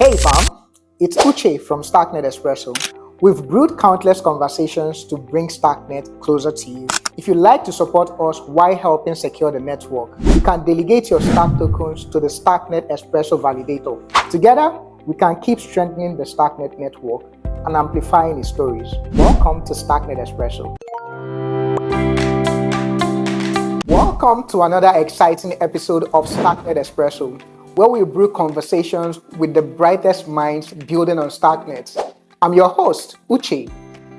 Hey fam, it's Uche from Starknet Espresso. We've brewed countless conversations to bring Starknet closer to you. If you'd like to support us while helping secure the network, you can delegate your Stark tokens to the Starknet Espresso validator. Together, we can keep strengthening the Starknet network and amplifying its stories. Welcome to Starknet Espresso. Welcome to another exciting episode of Starknet Espresso, where we brew conversations with the brightest minds building on Starknet. I'm your host, Uche,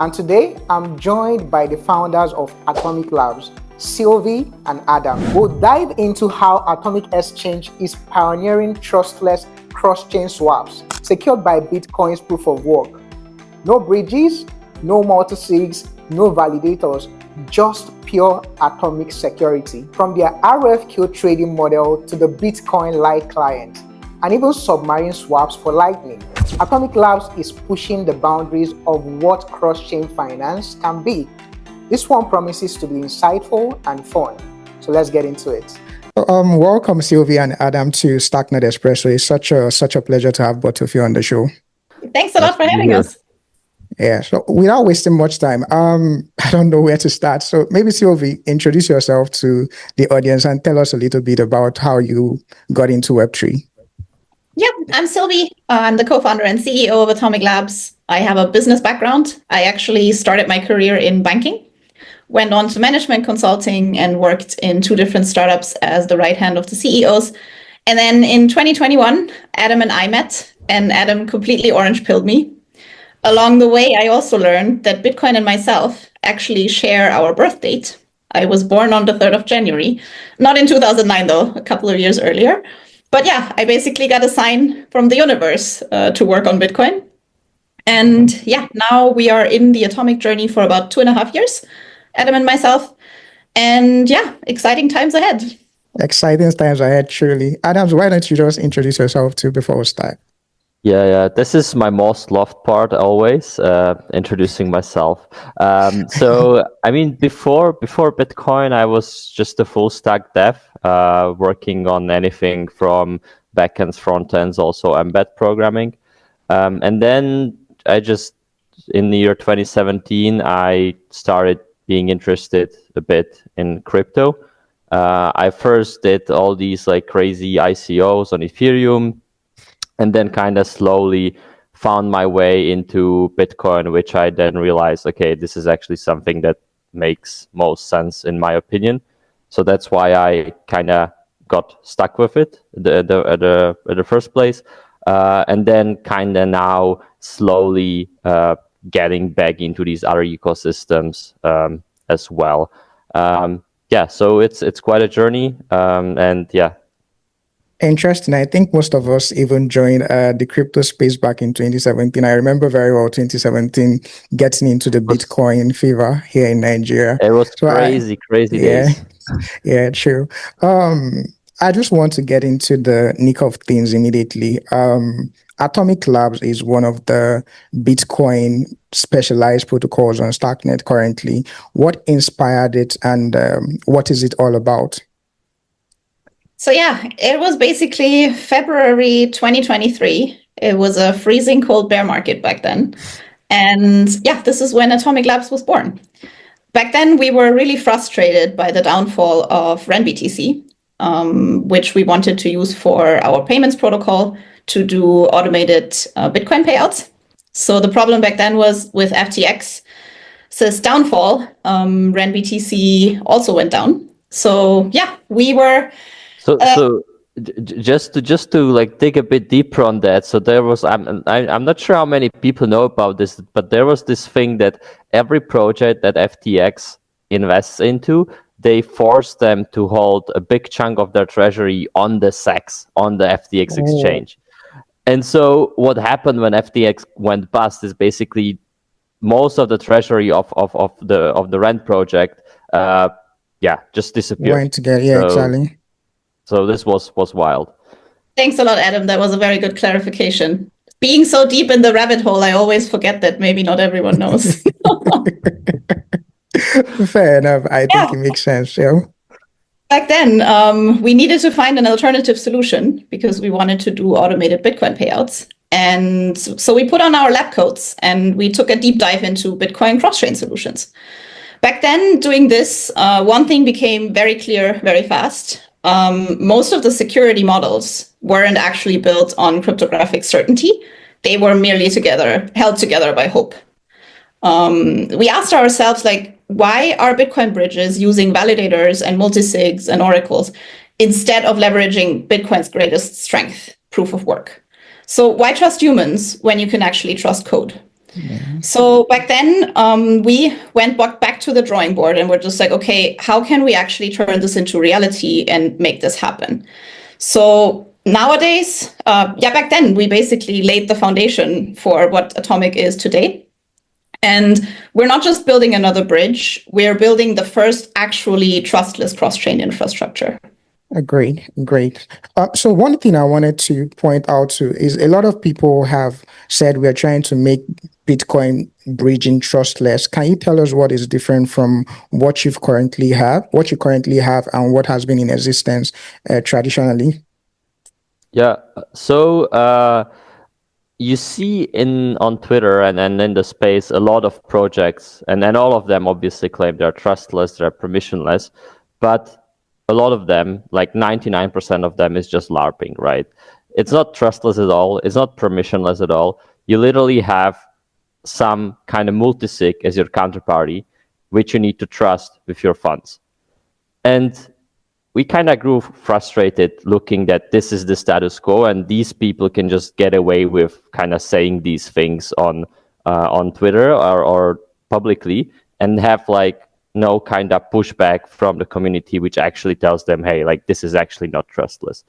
and today I'm joined by the founders of Atomiq Labs, Sylvie and Adam. We'll dive into how Atomiq Exchange is pioneering trustless cross-chain swaps secured by Bitcoin's proof of work. No bridges, no multi-sigs, no validators, just pure atomic security. From their RFQ trading model to the Bitcoin Lite client, and even submarine swaps for Lightning, Atomiq Labs is pushing the boundaries of what cross-chain finance can be. This one promises to be insightful and fun. So let's get into it. Welcome, Sylvie and Adam, to Starknet Espresso. It's such a pleasure to have both of you on the show. Thanks a lot for having us. Yeah, so without wasting much time, I don't know where to start. So maybe Sylvie, introduce yourself to the audience and tell us a little bit about how you got into Web3. Yeah, I'm Sylvie. I'm the co-founder and CEO of Atomiq Labs. I have a business background. I actually started my career in banking, went on to management consulting and worked in 2 different startups as the right hand of the CEOs. And then in 2021, Adam and I met, and Adam completely orange-pilled me. Along the way, I also learned that Bitcoin and myself actually share our birth date. I was born on the 3rd of January, not in 2009 though, a couple of years earlier. But yeah, I basically got a sign from the universe to work on Bitcoin. And yeah, now we are in the Atomiq journey for about 2.5 years, Adam and myself. And yeah, exciting times ahead. Exciting times ahead, truly. Adams, why don't you just introduce yourself too before we start? Yeah. This is my most loved part always, introducing myself. So, I mean, before Bitcoin, I was just a full stack dev, working on anything from backends, frontends, also embed programming. And then in the year 2017, I started being interested a bit in crypto. I first did all these like crazy ICOs on Ethereum, and then kind of slowly found my way into Bitcoin, which I then realized, okay, this is actually something that makes most sense in my opinion. So that's why I kind of got stuck with it at the first place. And then kind of now slowly getting back into these other ecosystems as well. So it's quite a journey. And yeah. Interesting. I think most of us even joined the crypto space back in 2017. I remember very well 2017 getting into the Bitcoin fever here in Nigeria. It was crazy days. Yeah, true. I just want to get into the nick of things immediately. Atomiq Labs is one of the Bitcoin specialized protocols on Starknet currently. What inspired it, and what is it all about? So yeah, it was basically February 2023. It was a freezing cold bear market back then. And yeah, this is when Atomiq Labs was born. Back then, we were really frustrated by the downfall of BTC, which we wanted to use for our payments protocol to do automated Bitcoin payouts. So the problem back then was with FTX's downfall, BTC also went down. So yeah, we were... So just to like dig a bit deeper on that. So there was, I'm not sure how many people know about this, but there was this thing that every project that FTX invests into, they force them to hold a big chunk of their treasury on the SEX, on the FTX exchange. And so what happened when FTX went bust is basically most of the treasury of the Rent project, just disappeared. Went together, exactly. So this was wild. Thanks a lot, Adam. That was a very good clarification. Being so deep in the rabbit hole, I always forget that maybe not everyone knows. Fair enough. I think it makes sense. Yeah. Back then, we needed to find an alternative solution because we wanted to do automated Bitcoin payouts. And so we put on our lab coats and we took a deep dive into Bitcoin cross-chain solutions. Back then, doing this, one thing became very clear very fast. Most of the security models weren't actually built on cryptographic certainty. They were merely held together by hope. We asked ourselves, like, why are Bitcoin bridges using validators and multisigs and oracles instead of leveraging Bitcoin's greatest strength, proof of work? So why trust humans when you can actually trust code? Yeah. So back then, we went back to the drawing board and we're just like, okay, how can we actually turn this into reality and make this happen? So nowadays, back then, we basically laid the foundation for what Atomiq is today. And we're not just building another bridge, we're building the first actually trustless cross-chain infrastructure. Great. So one thing I wanted to point out too is a lot of people have said we are trying to make Bitcoin bridging trustless. Can you tell us what is different from what you currently have, and what has been in existence traditionally? Yeah. So you see on Twitter and in the space a lot of projects, and then all of them obviously claim they're trustless, they're permissionless, but a lot of them, like 99% of them, is just LARPing, right? It's not trustless at all. It's not permissionless at all. You literally have some kind of multisig as your counterparty, which you need to trust with your funds. And we kind of grew frustrated looking that this is the status quo, and these people can just get away with kind of saying these things on Twitter or publicly and have like no kind of pushback from the community, which actually tells them, hey, like this is actually not trustless.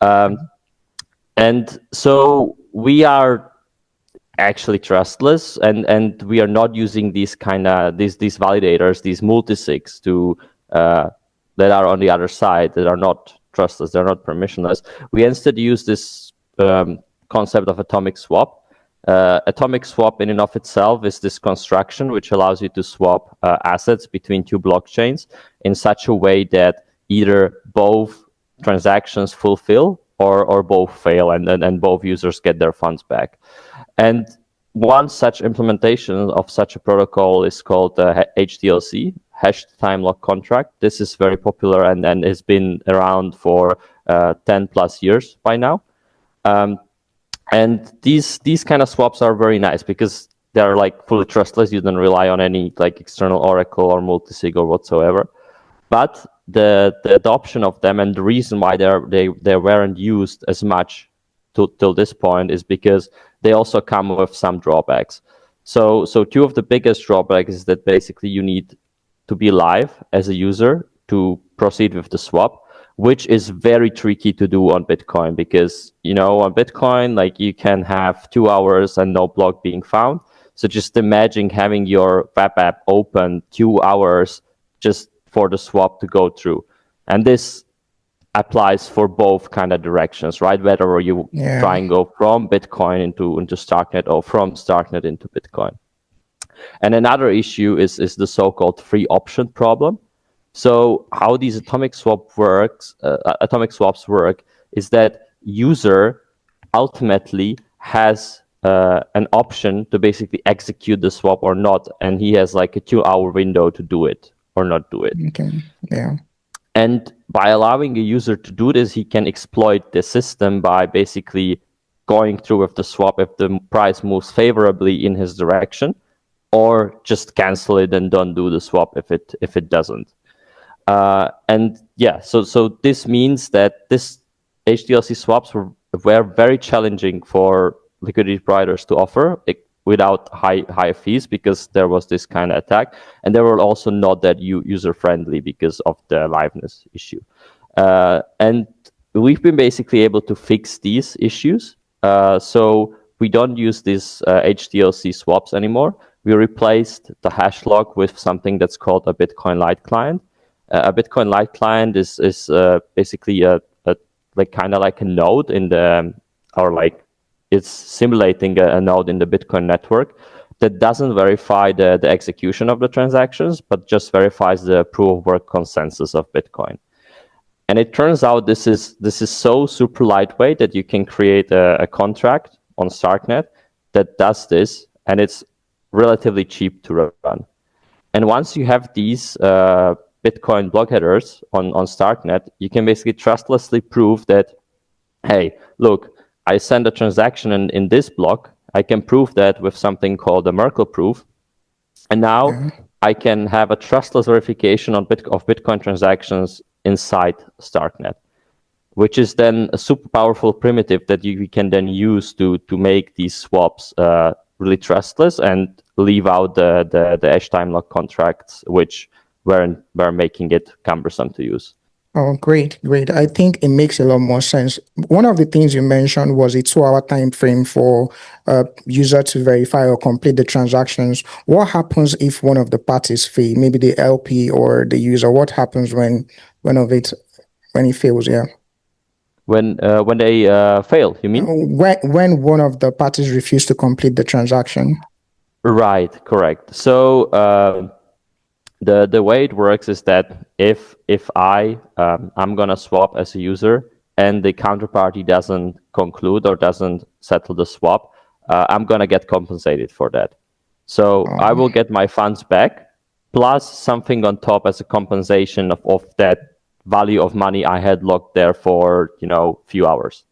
And so we are actually trustless, and we are not using these kind of these validators, these multisigs to that are on the other side, that are not trustless, they're not permissionless. We instead use this concept of atomic swap. Atomic swap in and of itself is this construction which allows you to swap assets between two blockchains in such a way that either both transactions fulfill or both fail, and both users get their funds back. And one such implementation of such a protocol is called HTLC, Hashed Time Lock Contract. This is very popular and has been around for 10 plus years by now. And these kind of swaps are very nice because they're like fully trustless. You don't rely on any like external oracle or multisig or whatsoever. But the adoption of them and the reason why they weren't used as much till this point is because they also come with some drawbacks. So two of the biggest drawbacks is that basically you need to be live as a user to proceed with the swap, which is very tricky to do on Bitcoin because, you know, on Bitcoin, like you can have 2 hours and no block being found. So just imagine having your web app open 2 hours just for the swap to go through. And this applies for both kind of directions, right? Whether you try and go from Bitcoin into Starknet or from Starknet into Bitcoin. And another issue is the so-called free option problem. So how these atomic swaps work is that user ultimately has an option to basically execute the swap or not, and he has like a 2-hour window to do it or not do it. Okay. Yeah. And by allowing a user to do this, he can exploit the system by basically going through with the swap if the price moves favorably in his direction, or just cancel it and don't do the swap if it doesn't. So this means that this HTLC swaps were very challenging for liquidity providers to offer without high fees because there was this kind of attack, and they were also not that user friendly because of the liveness issue. And we've been basically able to fix these issues. So we don't use these HTLC swaps anymore. We replaced the hash lock with something that's called a Bitcoin Lite client. A Bitcoin Lite client is basically a kind of like a node in the, or like it's simulating a node in the Bitcoin network that doesn't verify the execution of the transactions, but just verifies the proof of work consensus of Bitcoin. And it turns out this is so super lightweight that you can create a contract on Starknet that does this, and it's relatively cheap to run. And once you have these Bitcoin block headers on Starknet, you can basically trustlessly prove that, hey, look, I send a transaction in this block. I can prove that with something called a Merkle proof. And now I can have a trustless verification of Bitcoin transactions inside Starknet, which is then a super powerful primitive that you can then use to make these swaps really trustless and leave out the hash time lock contracts, which were making it cumbersome to use. Oh, great. I think it makes a lot more sense. One of the things you mentioned was a 2-hour time frame for user to verify or complete the transactions. What happens if one of the parties fail, maybe the LP or the user? What happens when it fails? Yeah. When they fail, you mean? When one of the parties refuse to complete the transaction. Right, correct. So the way it works is that if I'm gonna swap as a user and the counterparty doesn't conclude or doesn't settle the swap, I'm gonna get compensated for that. So I will get my funds back plus something on top as a compensation of that value of money I had locked there for few hours.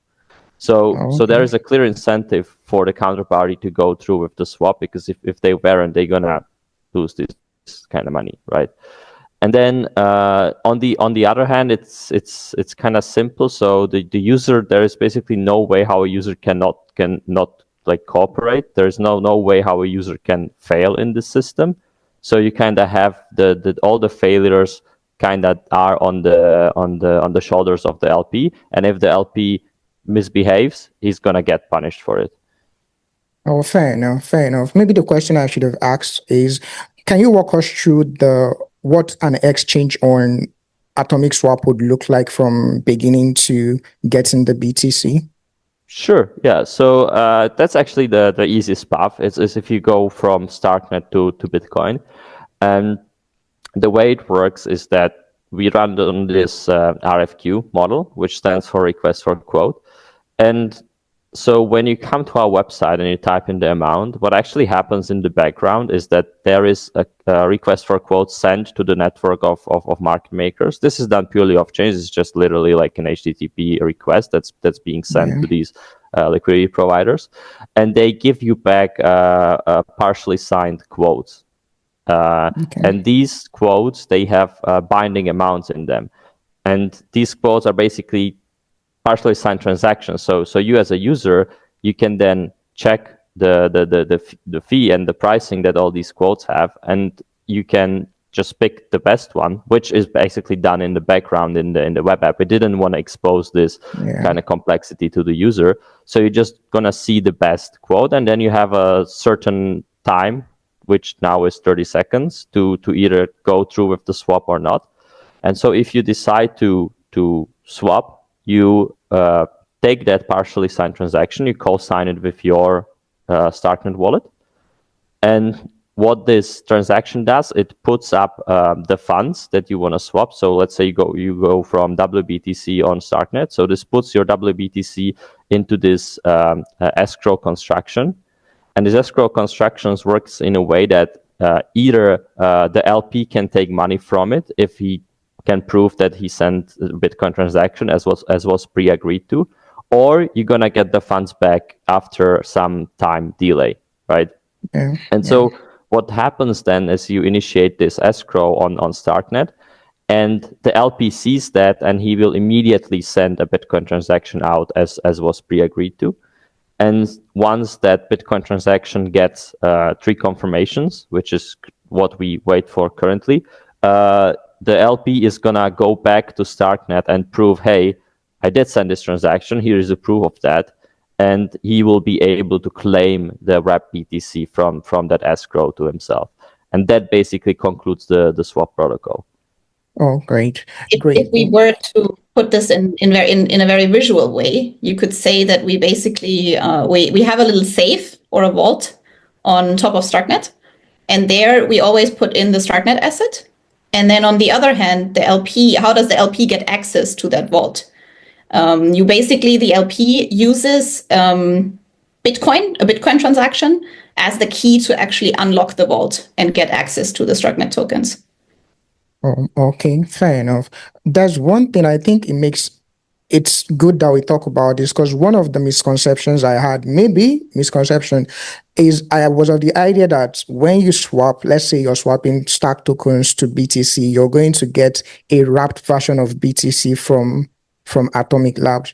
So there is a clear incentive for the counterparty to go through with the swap, because if they weren't, they're gonna lose this kind of money, right? And then on the other hand, it's kind of simple. So the user, there is basically no way how a user cannot like cooperate. There's no way how a user can fail in this system. So you kind of have all the failures kind of are on the shoulders of the LP, and if the LP misbehaves, he's gonna get punished for it. Oh, fair enough. Maybe the question I should have asked is, can you walk us through what an exchange on Atomiq Swap would look like from beginning to getting the BTC? Sure, yeah. So that's actually the easiest path. Is if you go from Starknet to Bitcoin. And the way it works is that we run on this RFQ model, which stands for request for quote. And so when you come to our website and you type in the amount, what actually happens in the background is that there is a request for quote sent to the network of market makers. This is done purely off chain. It's just literally like an HTTP request that's being sent to these liquidity providers, and they give you back a partially signed quotes. And these quotes, they have binding amounts in them, and these quotes are basically partially signed transactions. So you as a user, you can then check the fee and the pricing that all these quotes have, and you can just pick the best one, which is basically done in the background in the web app. We didn't want to expose this kind of complexity to the user, so you're just gonna see the best quote, and then you have a certain time, which now is 30 seconds, to either go through with the swap or not. And so if you decide to swap, you take that partially signed transaction, you co-sign it with your Starknet wallet. And what this transaction does, it puts up the funds that you want to swap. So let's say you go from WBTC on Starknet. So this puts your WBTC into this escrow construction. And this escrow constructions works in a way that either the LP can take money from it if he can prove that he sent a Bitcoin transaction as was pre-agreed to, or you're gonna get the funds back after some time delay, right? So what happens then is you initiate this escrow on Starknet, and the LP sees that, and he will immediately send a Bitcoin transaction out as was pre-agreed to. And once that Bitcoin transaction gets 3 confirmations, which is what we wait for currently, the LP is gonna go back to Starknet and prove, hey, I did send this transaction. Here is a proof of that, and he will be able to claim the wrapped BTC from that escrow to himself. And that basically concludes the swap protocol. Oh, great! If we were to put this in a very visual way, you could say that we basically we have a little safe or a vault on top of Starknet, and there we always put in the Starknet asset. And then on the other hand, the LP, how does the LP get access to that vault? The LP uses a Bitcoin transaction, as the key to actually unlock the vault and get access to the STRK-net tokens. Oh, okay, fair enough. There's one thing I think it's good that we talk about this, because one of the misconceptions I had, maybe misconception, is I was of the idea that when you swap, let's say you're swapping Stark tokens to BTC, you're going to get a wrapped version of BTC from Atomiq Labs.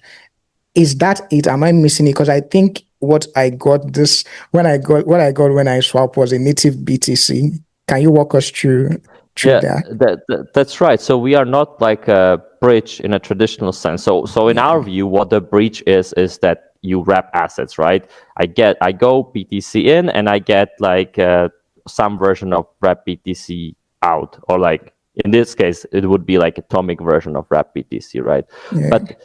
Is that it? Am I missing it? Because I think what I got when I swap was a native BTC. Can you walk us through Yeah, that? that's right. So we are not like a bridge in a traditional sense. So in our view, what the bridge is that you wrap assets, right? I go BTC in and I get like some version of wrap BTC out, or like in this case, it would be like atomic version of wrap BTC, right? Yeah. But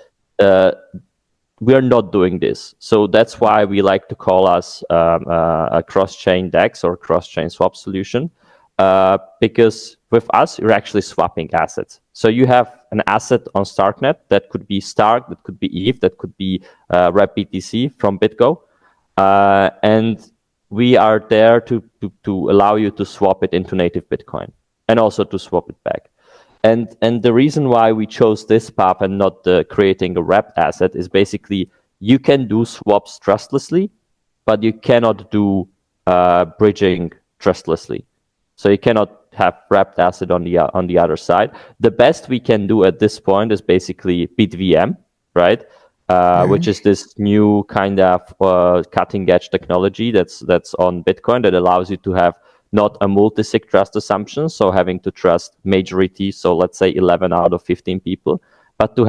we are not doing this. So that's why we like to call us a cross-chain DEX or cross-chain swap solution, because with us, you're actually swapping assets. So you have an asset on StarkNet that could be Stark, that could be ETH, that could be wrap BTC from BitGo. And we are there to allow you to swap it into native Bitcoin and also to swap it back. And the reason why we chose this path and not creating a wrapped asset is basically you can do swaps trustlessly, but you cannot do bridging trustlessly. So you cannot have wrapped asset on the other side. The best we can do at this point is basically BitVM, right? Which is this new kind of cutting edge technology that's on Bitcoin that allows you to have not a multi-sig trust assumption, so having to trust majority, so let's say 11 out of 15 people, but to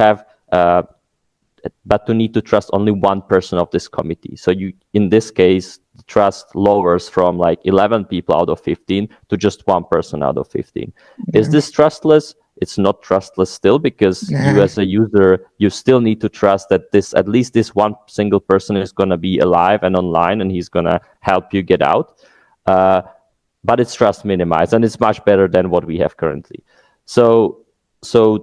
need to trust only one person of this committee. So you, in this case, trust lowers from like 11 people out of 15 to just one person out of 15. Is this trustless? It's not trustless still, because you as a user, you still need to trust that at least this one single person is going to be alive and online, and he's going to help you get out. But it's trust minimized, and it's much better than what we have currently. So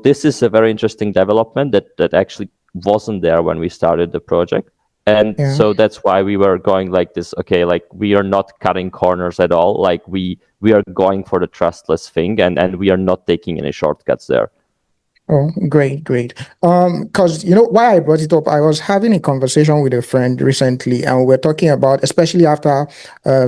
this is a very interesting development that actually wasn't there when we started the project. And so that's why we were going like this, okay, like we are not cutting corners at all. Like we are going for the trustless thing, and we are not taking any shortcuts there. Oh, great. Because why I brought it up, I was having a conversation with a friend recently, and we're talking about, especially after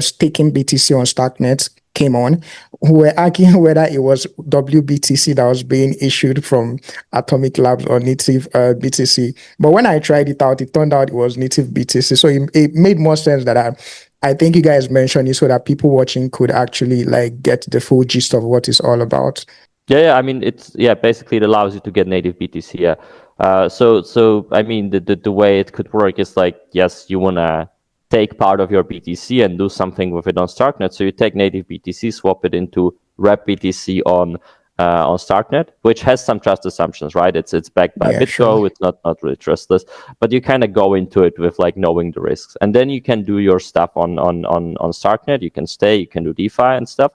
staking BTC on Starknet came on, we were arguing whether it was WBTC that was being issued from Atomiq Labs or native BTC. But when I tried it out, it turned out it was native BTC. So it made more sense that I think you guys mentioned it so that people watching could actually like get the full gist of what it's all about. Yeah. I mean, basically it allows you to get native BTC. Yeah. So I mean, the way it could work is like, yes, you wanna take part of your BTC and do something with it on Starknet. So you take native BTC, swap it into wrap BTC on Starknet, which has some trust assumptions, right? It's backed by BitGo. Sure. It's not really trustless, but you kind of go into it with like knowing the risks, and then you can do your stuff on Starknet. You can stay, you can do DeFi and stuff.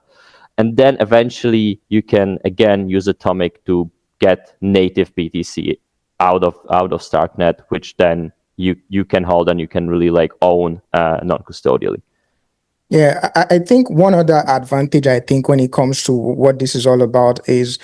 And then eventually you can again use Atomiq to get native BTC out of Starknet, which then you can hold and you can really like own non-custodially. Yeah, I think one other advantage, I think, when it comes to what this is all about is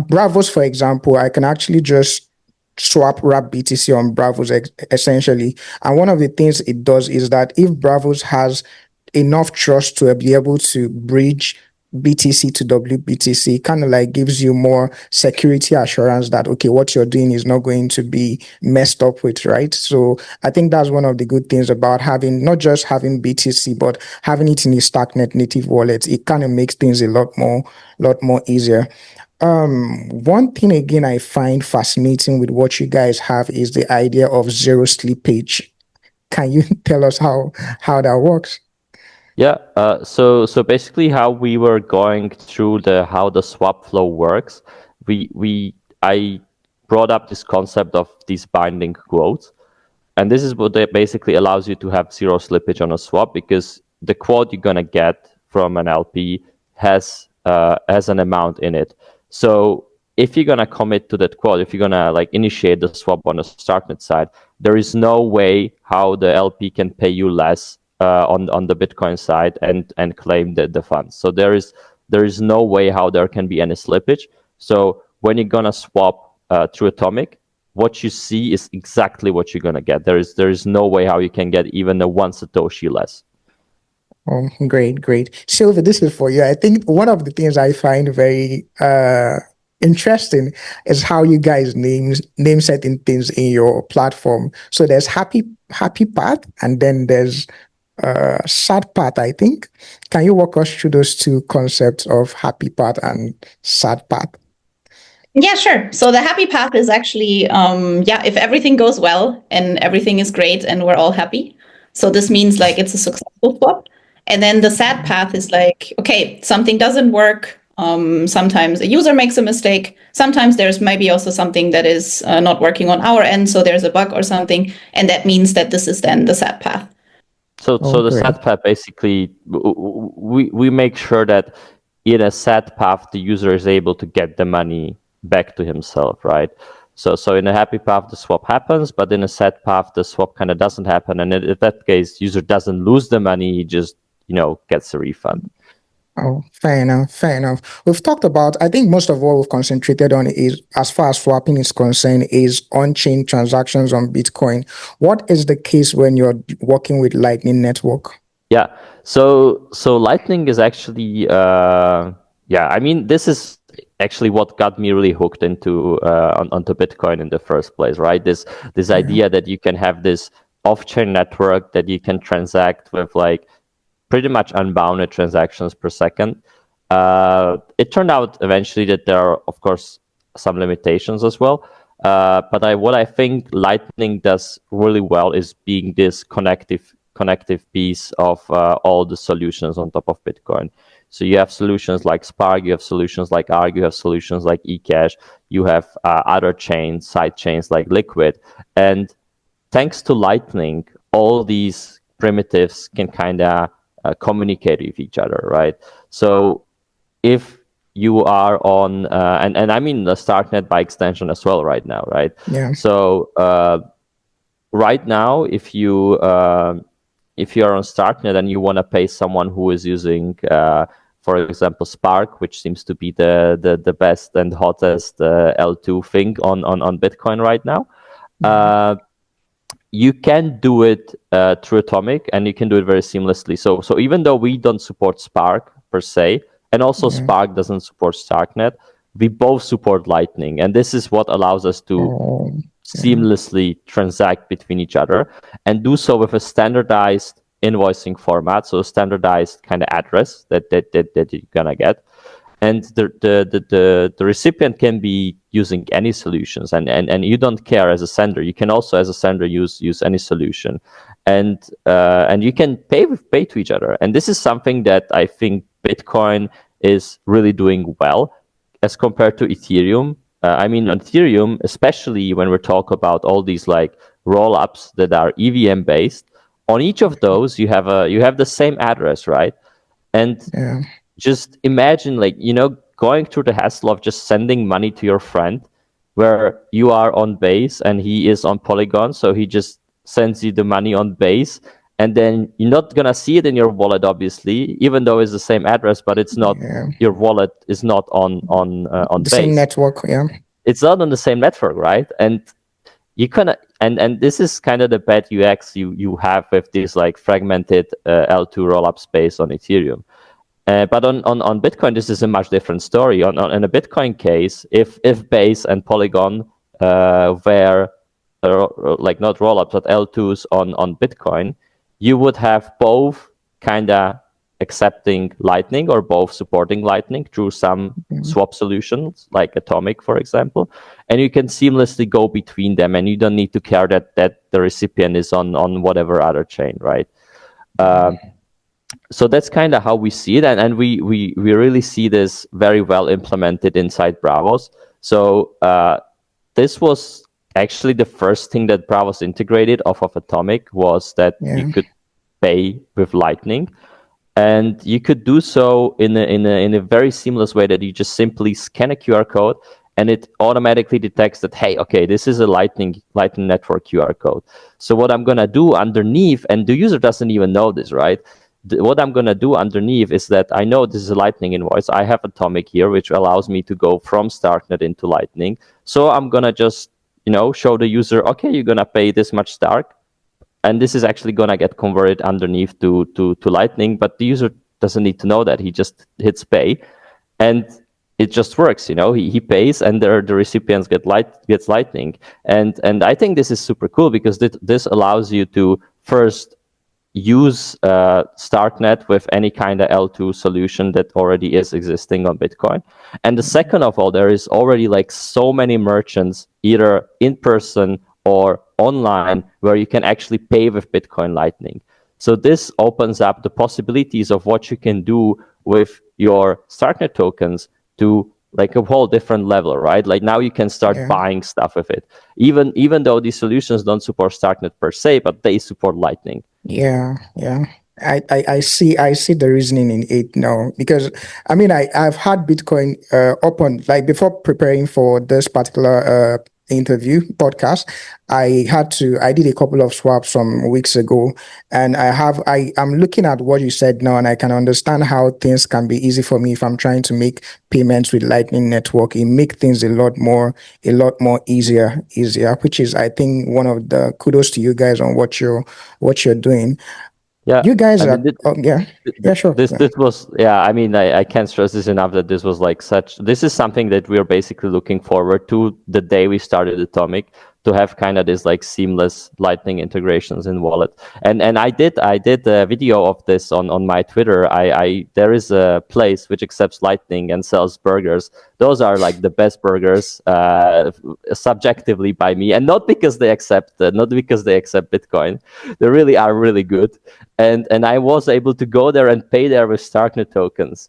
Bravos, for example, I can actually just swap wrap BTC on Bravos essentially. And one of the things it does is that if Bravos has enough trust to be able to bridge BTC to WBTC, kind of like gives you more security assurance that, okay, what you're doing is not going to be messed up with, right? So I think that's one of the good things about not just having BTC, but having it in a Starknet native wallet. It kind of makes things a lot more easier. One thing again I find fascinating with what you guys have is the idea of zero slippage. Can you tell us how that works? Yeah, so basically how we were going through how the swap flow works, I brought up this concept of these binding quotes, and this is what basically allows you to have zero slippage on a swap, because the quote you're gonna get from an LP has an amount in it. So if you're gonna commit to that quote, if you're gonna like initiate the swap on the Starknet side, there is no way how the LP can pay you less on the Bitcoin side and claim the funds. So there is no way how there can be any slippage. So when you're gonna swap through Atomiq, what you see is exactly what you're gonna get. There is no way how you can get even a 1 Satoshi less. Oh, great. Sylvie, this is for you. I think one of the things I find very interesting is how you guys name certain things in your platform. So there's happy path, and then there's sad path, I think. Can you walk us through those two concepts of happy path and sad path? Yeah, sure. So the happy path is actually, if everything goes well and everything is great and we're all happy. So this means like it's a successful swap. And then the sad path is like, okay, something doesn't work. Sometimes a user makes a mistake. Sometimes there's maybe also something that is not working on our end. So there's a bug or something. And that means that this is then the sad path. So the sad path, basically, we make sure that in a sad path, the user is able to get the money back to himself, right? So in a happy path, the swap happens, but in a sad path, the swap kind of doesn't happen. And in that case, user doesn't lose the money, he just, gets a refund. Oh, fair enough. We've talked about, I think most of what we've concentrated on is, as far as swapping is concerned, is on-chain transactions on Bitcoin. What is the case when you're working with Lightning Network? Yeah, so Lightning is actually, this is actually what got me really hooked into onto Bitcoin in the first place, right? This idea that you can have this off-chain network that you can transact with like pretty much unbounded transactions per second. It turned out eventually that there are, of course, some limitations as well. But what I think Lightning does really well is being this connective piece of all the solutions on top of Bitcoin. So you have solutions like Spark, you have solutions like Arc, you have solutions like eCash, you have other chains, side chains like Liquid. And thanks to Lightning, all these primitives can kind of communicate with each other, right? So if you are on, and I mean the Starknet by extension as well right now, right? Yeah. So right now, if you are on Starknet and you want to pay someone who is using, for example, Spark, which seems to be the best and hottest L2 thing on Bitcoin right now, you can do it through Atomiq, and you can do it very seamlessly. So even though we don't support Spark per se, and also Spark doesn't support Starknet, we both support Lightning, and this is what allows us to seamlessly transact between each other and do so with a standardized invoicing format, so a standardized kind of address that you're gonna get. And the recipient can be using any solutions, and you don't care as a sender. You can also, as a sender, use any solution, and you can pay to each other. And this is something that I think Bitcoin is really doing well as compared to Ethereum. On Ethereum, especially when we talk about all these like roll-ups that are EVM based, on each of those you have the same address, right? And just imagine, going through the hassle of just sending money to your friend where you are on Base and he is on Polygon. So he just sends you the money on Base, and then you're not going to see it in your wallet, obviously, even though it's the same address, but it's not, your wallet is not on the Base. Same network, It's not on the same network, right? And you kind of, and this is kind of the bad UX you have with this like fragmented L2 rollup space on Ethereum. But on Bitcoin, this is a much different story. In a Bitcoin case, if Base and Polygon were like not rollups but L2s on Bitcoin, you would have both kind of accepting Lightning or both supporting Lightning through some swap solutions like Atomiq, for example, and you can seamlessly go between them, and you don't need to care that the recipient is on whatever other chain, right? So that's kind of how we see it, and we really see this very well implemented inside Bravos. So this was actually the first thing that Bravos integrated off of Atomiq, was that you could pay with Lightning, and you could do so in a very seamless way, that you just simply scan a QR code and it automatically detects that, hey, okay, this is a Lightning Network QR code. So what I'm gonna do underneath, and the user doesn't even know this, right? What I'm gonna do underneath is that I know this is a Lightning invoice. I have Atomiq here, which allows me to go from Starknet into Lightning. So I'm gonna just, show the user, okay, you're gonna pay this much Stark, and this is actually gonna get converted underneath to Lightning, but the user doesn't need to know that. He just hits pay, and it just works. He pays, and the recipients gets Lightning, and I think this is super cool because this allows you to first use Starknet with any kind of L2 solution that already is existing on Bitcoin. And the second of all, there is already like so many merchants, either in person or online, where you can actually pay with Bitcoin Lightning. So this opens up the possibilities of what you can do with your Starknet tokens to like a whole different level, right? Like now you can start buying stuff with it. Even though these solutions don't support Starknet per se, but they support Lightning. Yeah. I see the reasoning in it now, because I mean I've had Bitcoin up on, like, before preparing for this particular interview podcast. I did a couple of swaps some weeks ago, and I'm looking at what you said now, and I can understand how things can be easy for me if I'm trying to make payments with Lightning Network. It make things a lot more easier, which is, I think, one of the kudos to you guys on what you're doing. Yeah, You guys are, sure. This was, I mean, I can't stress this enough that this was like this is something that we're basically looking forward to the day we started Atomiq, to have kind of this like seamless Lightning integrations in wallet. And I did a video of this on my Twitter. There is a place which accepts Lightning and sells burgers. Those are like the best burgers, subjectively by me, and not because they accept Bitcoin. They really are really good. And I was able to go there and pay there with Starknet tokens,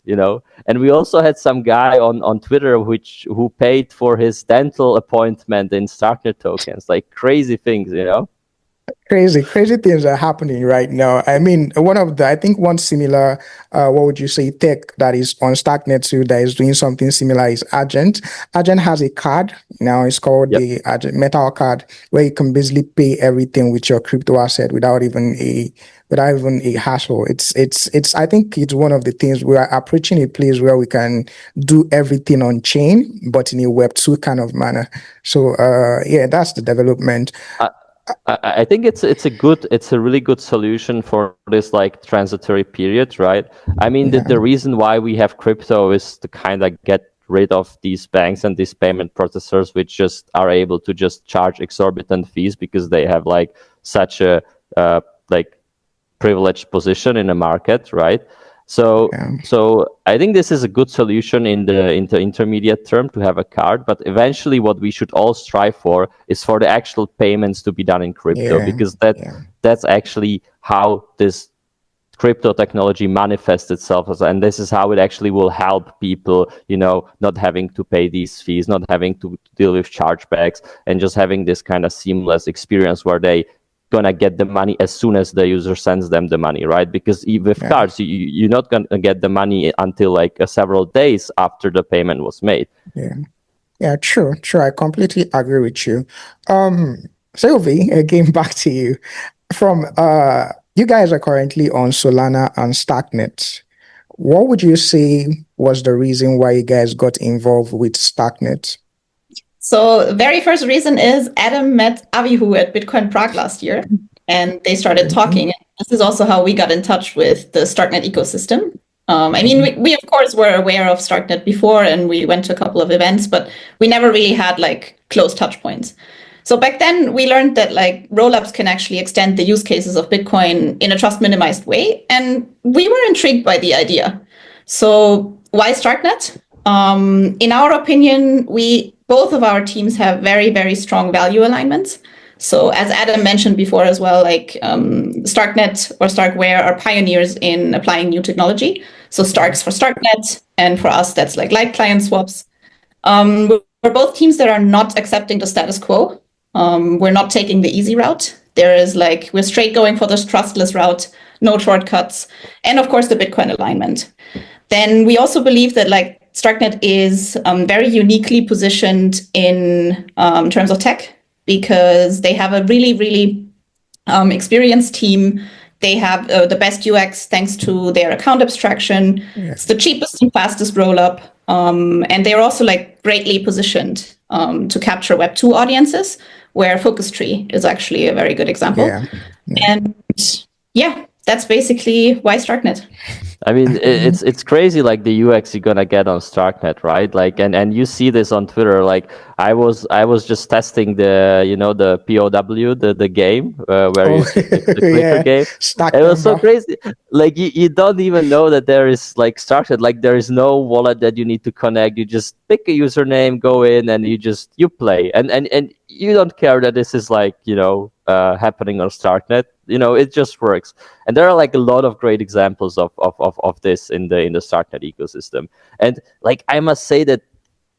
And we also had some guy on Twitter who paid for his dental appointment in Starknet tokens, like crazy things, Crazy things are happening right now. I mean, I think one similar, what would you say, tech that is on Starknet too, that is doing something similar is Argent. Argent has a card now. It's called the Argent Metal card, where you can basically pay everything with your crypto asset without even a hassle. It's I think it's one of the things we are approaching, a place where we can do everything on chain, but in a Web2 kind of manner. So that's the development. I think it's a really good solution for this like transitory period, right? I mean, the reason why we have crypto is to kind of get rid of these banks and these payment processors, which just are able to just charge exorbitant fees because they have like such a like privileged position in the market, right? So I think this is a good solution in the intermediate term to have a card, but eventually what we should all strive for is for the actual payments to be done in crypto, because that's actually how this crypto technology manifests itself, and this is how it actually will help people, not having to pay these fees, not having to deal with chargebacks, and just having this kind of seamless experience where they gonna get the money as soon as the user sends them the money, right? Because with cards, you're not gonna get the money until like several days after the payment was made. Yeah, true. I completely agree with you. Sylvie, again, back to you. From you guys are currently on Solana and Starknet. What would you say was the reason why you guys got involved with Starknet? So the very first reason is Adam met Avihu at Bitcoin Prague last year, and they started talking. This is also how we got in touch with the Starknet ecosystem. I mean, we of course were aware of Starknet before, and we went to a couple of events, but we never really had like close touch points. So back then we learned that like rollups can actually extend the use cases of Bitcoin in a trust minimized way, and we were intrigued by the idea. So why Starknet? In our opinion, both of our teams have very, very strong value alignments. So as Adam mentioned before as well, like Starknet or Starkware are pioneers in applying new technology. So Starks for Starknet, and for us, that's like light client swaps. We're both teams that are not accepting the status quo. We're not taking the easy route. We're straight going for this trustless route, no shortcuts, and of course the Bitcoin alignment. Then we also believe that like StarkNet is very uniquely positioned in terms of tech because they have a really, really experienced team. They have the best UX thanks to their account abstraction. Yeah. It's the cheapest and fastest rollup. And they're also like greatly positioned to capture Web2 audiences, where Focus Tree is actually a very good example. Yeah. Yeah. And yeah, that's basically why StarkNet. I mean, it's crazy, like the UX you're gonna get on StarkNet, right? Like, and you see this on Twitter. Like, I was just testing the the POW, the game where you the clicker game. It was so crazy. Like you don't even know that there is like StarkNet. Like there is no wallet that you need to connect. You just pick a username, go in, and you play, and you don't care that this is like happening on StarkNet. It just works. And there are like a lot of great examples of this in the StarkNet ecosystem. And like I must say that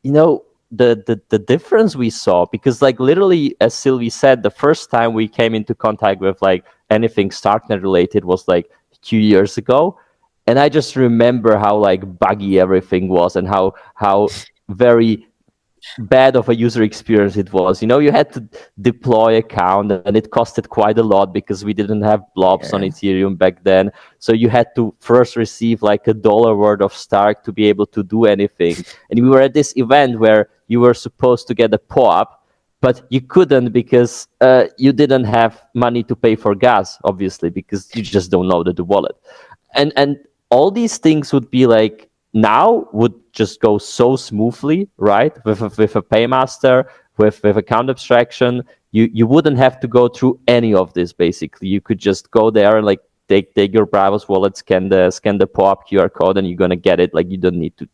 the difference we saw, because like literally, as Sylvie said, the first time we came into contact with like anything StarkNet related was like 2 years ago. And I just remember how like buggy everything was and how very bad of a user experience it was. You had to deploy account, and it costed quite a lot because we didn't have blobs on Ethereum back then. So you had to first receive like $1 worth of Stark to be able to do anything. And we were at this event where you were supposed to get a POAP, but you couldn't because you didn't have money to pay for gas, obviously, because you just don't load the wallet. And all these things would be like now would just go so smoothly, right? With a paymaster, with account abstraction, you wouldn't have to go through any of this. Basically, you could just go there and like take your Bravos wallet, scan the POAP QR code, and you're gonna get it. Like you don't need to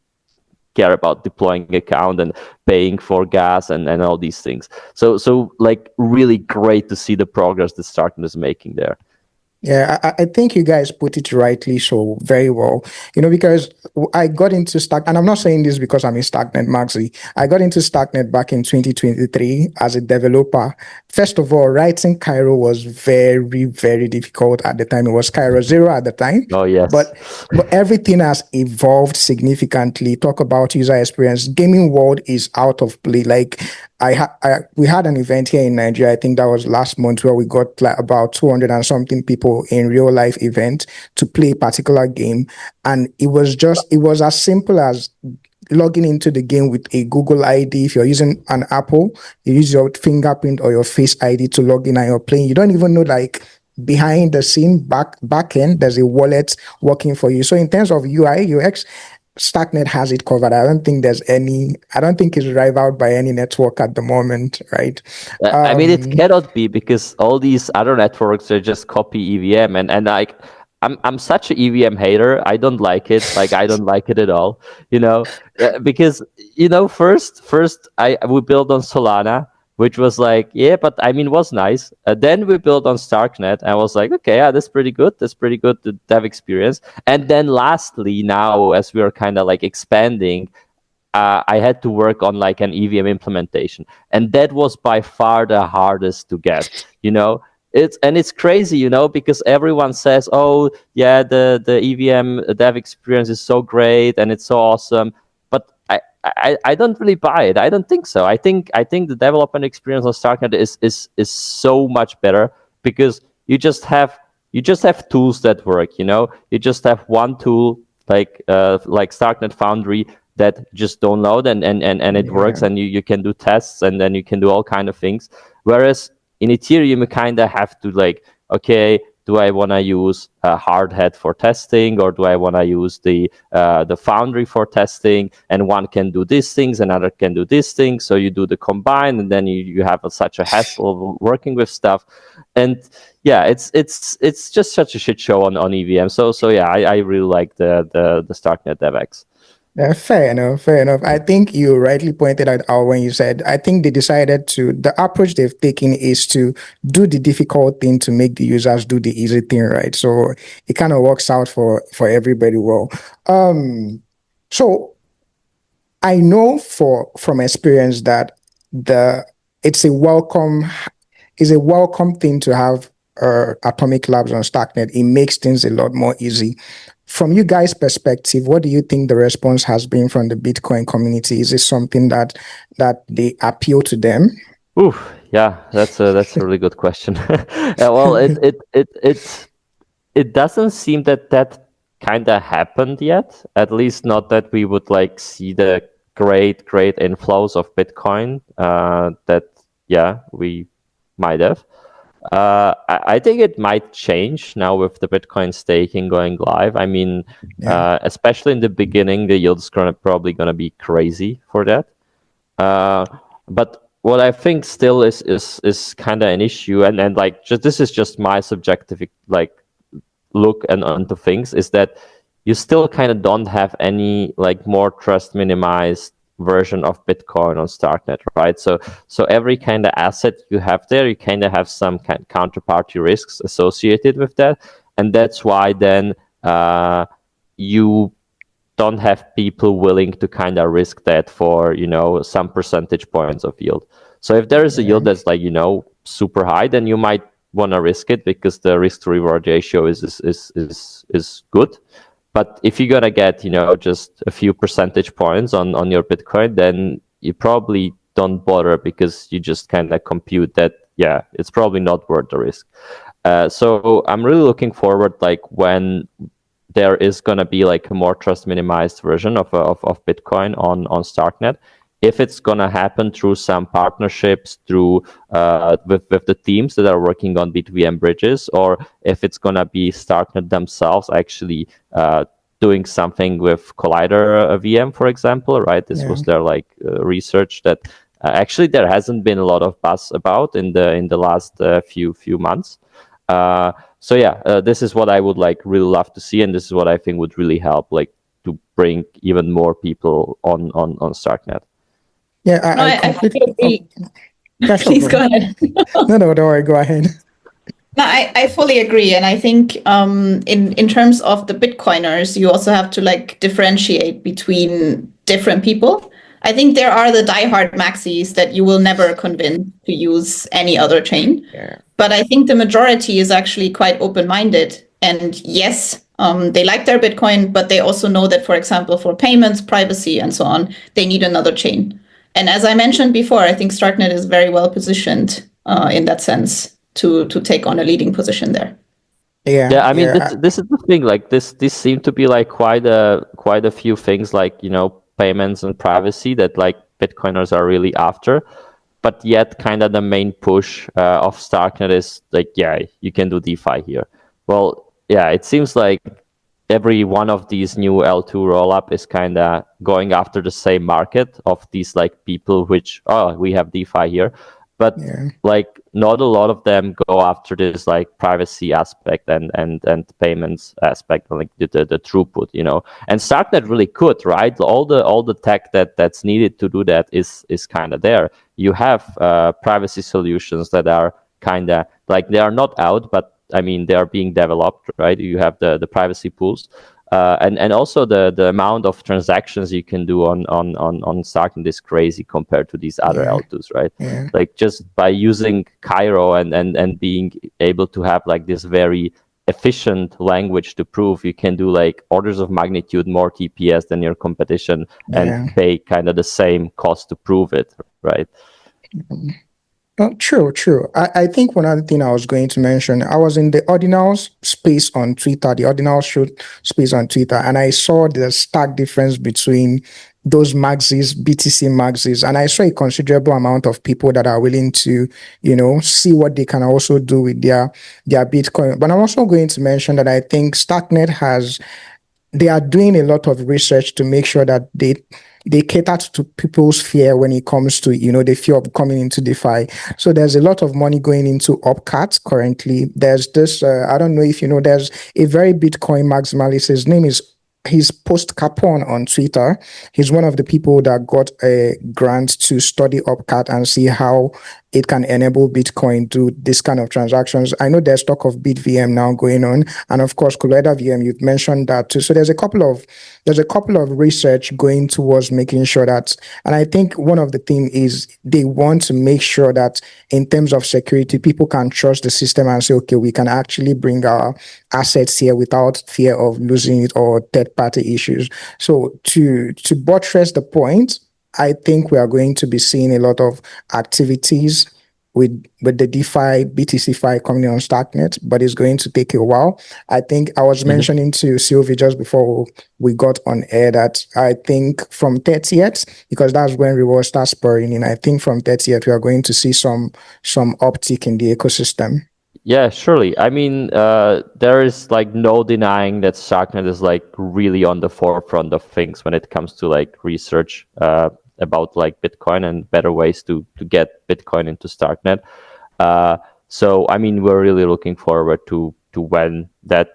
care about deploying account and paying for gas and all these things. So like really great to see the progress that StarkNet is making there. Yeah, I think you guys put it rightly so very well, because I got into Stark, and I'm not saying this because I'm in StarkNet Maxi. I got into StarkNet back in 2023 as a developer. First of all, writing Cairo was very, very difficult at the time. It was Cairo 0 at the time. Oh, yes. But everything has evolved significantly. Talk about user experience. Gaming world is out of play. Like, we had an event here in Nigeria, I think that was last month, where we got like about 200 and something people in real life event to play a particular game. And it was as simple as logging into the game with a Google ID. If you're using an Apple, you use your fingerprint or your face ID to log in and you're playing. You don't even know like behind the scene back end, there's a wallet working for you. So in terms of UI, UX, StarkNet has it covered. I don't think it's rivaled by any network at the moment, right? I mean, it cannot be because all these other networks are just copy EVM, and like I'm such an EVM hater. I don't like it. Like I don't like it at all. Because first we built on Solana, which was like, yeah, but I mean, was nice. Then we built on StarkNet, and I was like, okay, yeah, that's pretty good. That's pretty good, the dev experience. And then lastly, now, as we are kind of like expanding, I had to work on like an EVM implementation. And that was by far the hardest to get, It's crazy, because everyone says, oh, yeah, the EVM dev experience is so great and it's so awesome. I don't really buy it. I don't think so. I think the development experience on StarkNet is so much better because you just have tools that work. You just have one tool like StarkNet Foundry that just download and it works, and you can do tests, and then you can do all kind of things. Whereas in Ethereum, you kind of have to like, okay, do I want to use a Hardhat for testing, or do I want to use the Foundry for testing? And one can do these things, another can do these things. So you do the combine, and then you have such a hassle of working with stuff. And yeah, it's just such a shit show on EVM. So yeah, I really like the StarkNet DevX. Fair enough. I think you rightly pointed out when you said, I think they decided the approach they've taken is to do the difficult thing to make the users do the easy thing, right? So it kind of works out for everybody well. So I know from experience that it's a welcome thing to have Atomiq Labs on StarkNet. It makes things a lot more easy. from you guys' perspective, what do you think the response has been from the Bitcoin community? Is it something that they appeal to them? Ooh, yeah, that's a really good question. Well, it doesn't seem that kind of happened yet. At least not that we would like see the great inflows of Bitcoin. That yeah, we might have. I think it might change now with the Bitcoin staking going live. I mean, especially in the beginning, the yield's probably gonna be crazy for that. But what I think still is kind of an issue, and like this is just my subjective like look and onto things, is that you still kind of don't have any like more trust minimized version of Bitcoin on Starknet, right? So every kind of asset you have there, you kind of have some kind of counterparty risks associated with that, and that's why then you don't have people willing to kind of risk that for some percentage points of yield. So if there is a yield that's like super high, then you might want to risk it because the risk to reward ratio is good. But if you're gonna get just a few percentage points on your Bitcoin, then you probably don't bother because you just kind of compute that it's probably not worth the risk. So I'm really looking forward like when there is going to be like a more trust minimized version of Bitcoin on Starknet. If it's going to happen through some partnerships, through with the teams that are working on B2VM bridges, or if it's going to be Starknet themselves actually doing something with Collider VM, for example, right? This was their like research that actually there hasn't been a lot of buzz about in the last few months. So this is what I would like really love to see, and this is what I think would really help like to bring even more people on Starknet. Yeah, I completely agree. Yeah, sure, Please go ahead. No, don't worry, go ahead. No, I fully agree, and I think in terms of the Bitcoiners, you also have to like differentiate between different people. I think there are the diehard maxis that you will never convince to use any other chain. Yeah. But I think the majority is actually quite open-minded. And yes, they like their Bitcoin, but they also know that, for example, for payments, privacy, and so on, they need another chain. And as I mentioned before, I think Starknet is very well positioned in that sense to take on a leading position there. Yeah, I mean, this is the thing. Like this seemed to be like quite a few things, like payments and privacy that like Bitcoiners are really after. But yet, kind of the main push of Starknet is like, you can do DeFi here. Well, it seems like every one of these new L2 rollup is kind of going after the same market of these like people which, we have DeFi here. But like not a lot of them go after this like privacy aspect and payments aspect, like the throughput, And Starknet really could, right? All the tech that's needed to do that is kind of there. You have privacy solutions that are kind of like they are not out, but I mean they are being developed, right? You have the privacy pools. And also the amount of transactions you can do on Starknet is crazy compared to these other L2s, right? Like just by using Cairo and being able to have like this very efficient language to prove, you can do like orders of magnitude more TPS than your competition and pay kind of the same cost to prove it, right? Oh, true. I think one other thing I was going to mention, I was in the Ordinals space on Twitter, the Ordinals space on Twitter, and I saw the stark difference between those maxis, BTC maxis, and I saw a considerable amount of people that are willing to, see what they can also do with their Bitcoin. But I'm also going to mention that I think Starknet they are doing a lot of research to make sure that they cater to people's fear when it comes to, the fear of coming into DeFi. So there's a lot of money going into Upcat currently. There's this, I don't know if you know, there's a very Bitcoin maximalist. His name is he's Post Capone on Twitter. He's one of the people that got a grant to study Upcat and see how it can enable Bitcoin to this kind of transactions. I know there's talk of BitVM now going on, and of course, Collider VM. You've mentioned that too. So there's a couple of research going towards making sure that, and I think one of the things is they want to make sure that in terms of security, people can trust the system and say, okay, we can actually bring our assets here without fear of losing it or third-party issues. So to buttress the point, I think we are going to be seeing a lot of activities with the DeFi, BTC coming on Starknet, but it's going to take a while. I think I was mentioning to Sylvie just before we got on air that I think from 30th, because that's when reward starts pouring in, I think from 30th, we are going to see some uptick in the ecosystem. Yeah, surely. I mean, there is like no denying that Starknet is like really on the forefront of things when it comes to like research about like Bitcoin and better ways to get Bitcoin into Starknet. So I mean, we're really looking forward to when that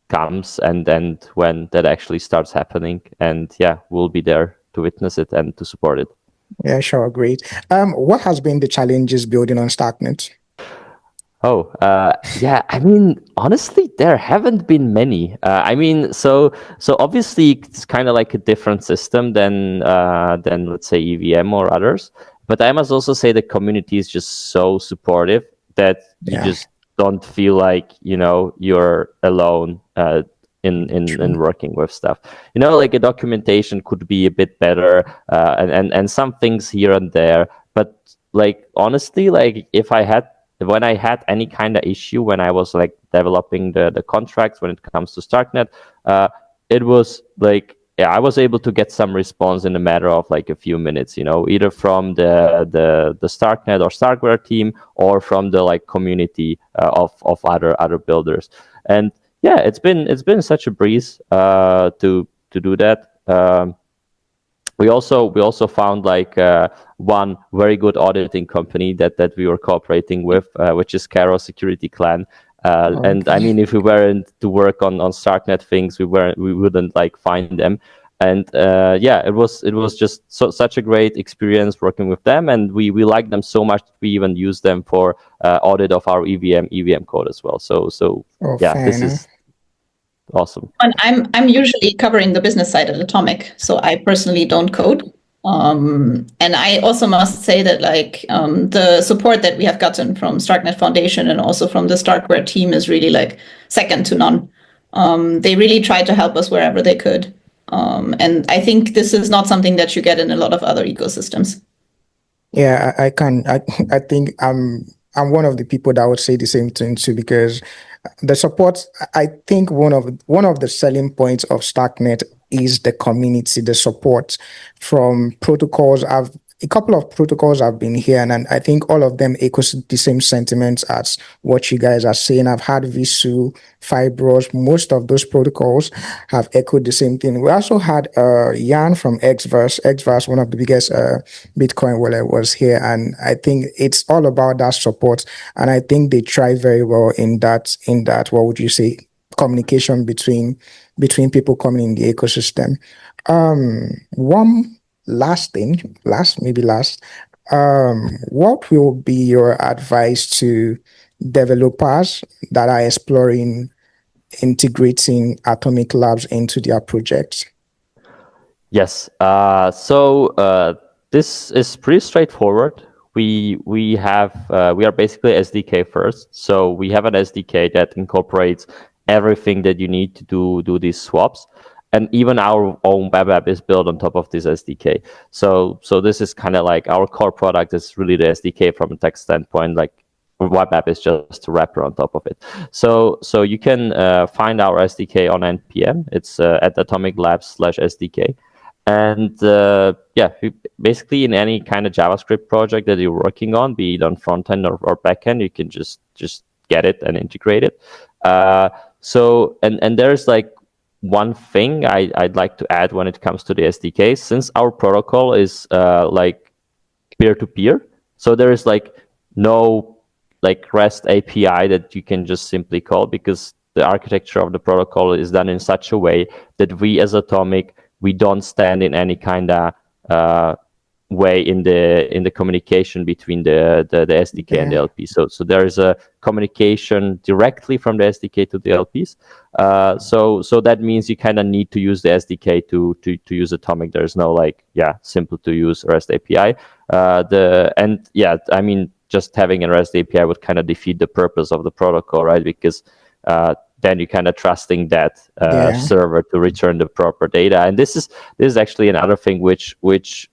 comes and when that actually starts happening. And yeah, we'll be there to witness it and to support it. Yeah, sure, great. What has been the challenges building on Starknet? Oh, yeah. I mean, honestly, there haven't been many. I mean, so obviously it's kind of like a different system than let's say EVM or others. But I must also say the community is just so supportive that you just don't feel like you're alone in working with stuff. Like a documentation could be a bit better, and some things here and there. But like honestly, like when I had any kind of issue when I was like developing the contracts when it comes to Starknet, it was like, yeah, I was able to get some response in a matter of like a few minutes, either from the Starknet or Starkware team or from the like community of other builders. And yeah, it's been such a breeze to do that. We also found like one very good auditing company that we were cooperating with, which is Caro Security Clan. And I mean, if we weren't to work on Starknet things, we wouldn't like find them. And yeah, it was just such a great experience working with them, and we like them so much that we even use them for audit of our EVM code as well. So yeah, this is awesome. And I'm usually covering the business side at Atomiq, so I personally don't code. And I also must say that like the support that we have gotten from Starknet Foundation and also from the Starkware team is really like second to none. They really tried to help us wherever they could. And I think this is not something that you get in a lot of other ecosystems. Yeah, I think I'm one of the people that would say the same thing too, because the support, I think one of the selling points of Starknet is the community, the support from protocols. A couple of protocols have been here, and I think all of them echo the same sentiments as what you guys are saying. I've had Visu, Fibros, most of those protocols have echoed the same thing. We also had Jan from Xverse, one of the biggest Bitcoin wallet, was here, and I think it's all about that support, and I think they try very well in that what would you say, communication between people coming in the ecosystem. One last thing, what will be your advice to developers that are exploring integrating Atomiq Labs into their projects? Yes. So this is pretty straightforward. We are basically SDK first. So we have an SDK that incorporates everything that you need to do these swaps. And even our own web app is built on top of this SDK. So this is kind of like our core product is really the SDK from a tech standpoint. Like web app is just a wrapper on top of it. So you can find our SDK on NPM. It's at Atomiq Labs /SDK. And yeah, basically in any kind of JavaScript project that you're working on, be it on front end or back end, you can just get it and integrate it. So there's like one thing I'd like to add when it comes to the SDK, since our protocol is like peer-to-peer, so there is like no like REST API that you can just simply call, because the architecture of the protocol is done in such a way that we as Atomiq, we don't stand in any kind of way in the communication between the SDK and the LP. So there is a communication directly from the SDK to the LPs. So that means you kind of need to use the SDK to use Atomiq. There's no simple to use REST API. Just having a REST API would kind of defeat the purpose of the protocol, right? Because then you're kind of trusting that server to return the proper data. And this is actually another thing which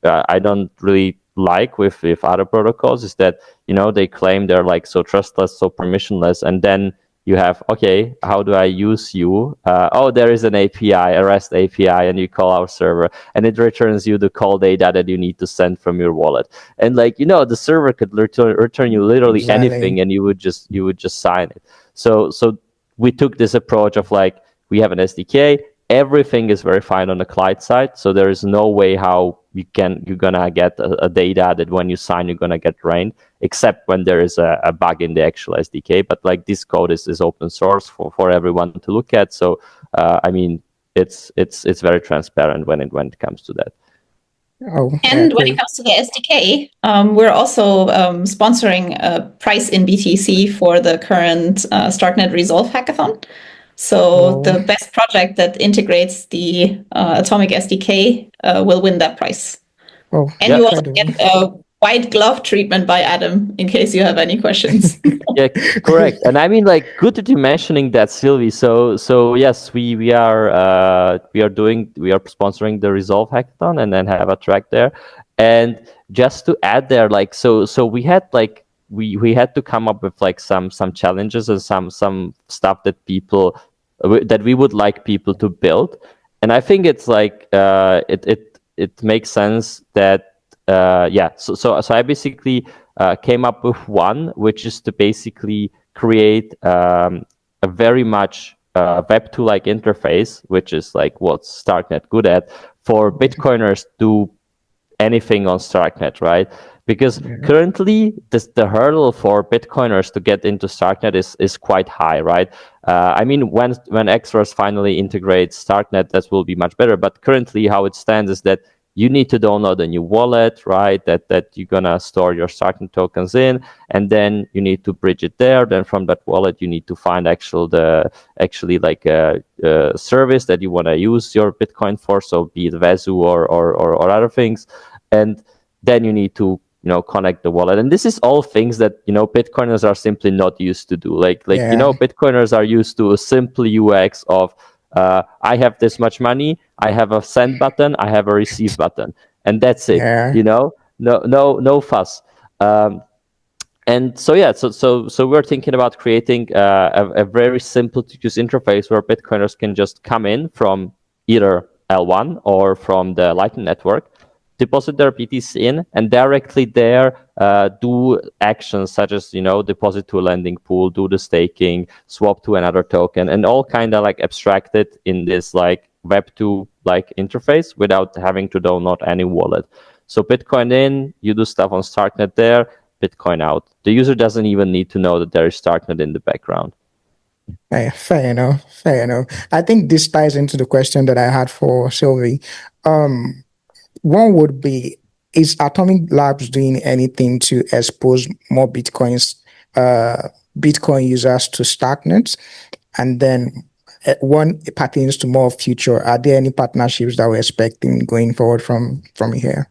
I don't really like with other protocols, is that, they claim they're like so trustless, so permissionless, and then you have, okay, how do I use you? There is an API, a REST API, and you call our server, and it returns you the call data that you need to send from your wallet. And the server could return you literally anything, and you would just sign it. So we took this approach of we have an SDK, everything is verified on the client side, so there is no way how you're gonna get a data that when you sign you're gonna get drained, except when there is a bug in the actual SDK. But this code is open source for everyone to look at. So it's very transparent when it comes to that. When it comes to the SDK, we're also sponsoring a prize in BTC for the current Starknet Resolve hackathon. So the best project that integrates the Atomiq SDK will win that prize. And you also get a white glove treatment by Adam in case you have any questions. Yeah, correct. And good that you're mentioning that, Sylvie. So yes, we are sponsoring the Resolve hackathon and then have a track there. And just to add there, so we had we had to come up with some challenges and some stuff that we would like people to build. And I think it's it makes sense that so I basically came up with one, which is to basically create a very much Web2-like interface, which is what's Starknet good at, for Bitcoiners to do anything on Starknet, right? Because currently the hurdle for Bitcoiners to get into Starknet is quite high, right? When Xros finally integrates Starknet, that will be much better. But currently, how it stands is that you need to download a new wallet, right? That you're gonna store your Starknet tokens in, and then you need to bridge it there. Then from that wallet, you need to find a service that you want to use your Bitcoin for, so be it Vesu or other things, and then you need to connect the wallet. And this is all things that Bitcoiners are simply not used to do. Bitcoiners are used to a simple UX of I have this much money, I have a send button, I have a receive button, and that's it. No fuss. And so we're thinking about creating a very simple to use interface where Bitcoiners can just come in from either L1 or from the Lightning Network, deposit their BTC in, and directly there do actions such as deposit to a lending pool, do the staking, swap to another token, and all kind of abstracted in this Web2 interface without having to download any wallet. So Bitcoin in, you do stuff on Starknet there, Bitcoin out. The user doesn't even need to know that there is Starknet in the background. Fair enough. I think this ties into the question that I had for Sylvie. One would be, is Atomiq Labs doing anything to expose more Bitcoin users to Starknet? And then one pertains to more future. Are there any partnerships that we're expecting going forward from here?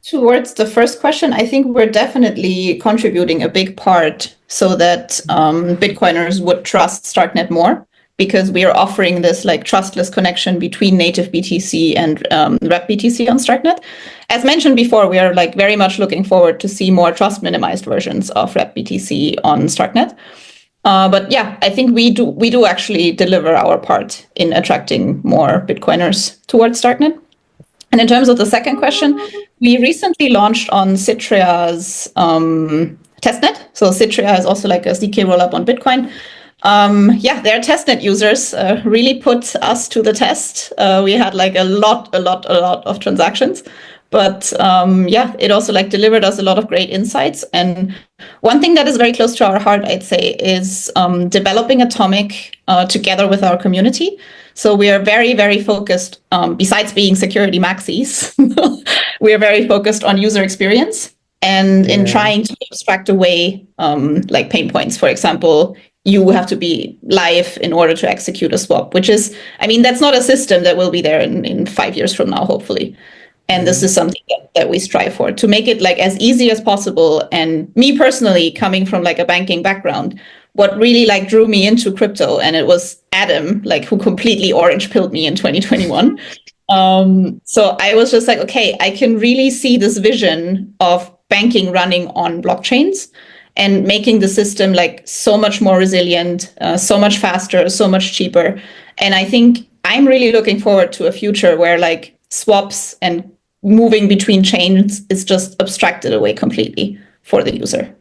Towards the first question, I think we're definitely contributing a big part so that Bitcoiners would trust Starknet more, because we are offering this trustless connection between native BTC and WebBTC on Starknet. As mentioned before, we are very much looking forward to see more trust minimized versions of WebBTC on Starknet. But yeah, I think we do actually deliver our part in attracting more Bitcoiners towards Starknet. And in terms of the second question, we recently launched on Citria's testnet. So Citria is also a SDK rollup on Bitcoin. Their testnet users really put us to the test. We had a lot of transactions, but it also delivered us a lot of great insights. And One thing that is very close to our heart, I'd say, is developing Atomiq together with our community. So we are very, very focused, besides being security maxis, we are very focused on user experience and in trying to abstract away like pain points. For example, you have to be live in order to execute a swap, which is, I mean, that's not a system that will be there in 5 years from now, hopefully. And this is something that we strive for, to make it like as easy as possible. And me personally, coming from like a banking background, what really like drew me into crypto, and it was Adam, like who completely orange pilled me in 2021. So I was just like, okay, I can really see this vision of banking running on blockchains and making the system like so much more resilient, so much faster, so much cheaper. And I think I'm really looking forward to a future where like swaps and moving between chains is just abstracted away completely for the user.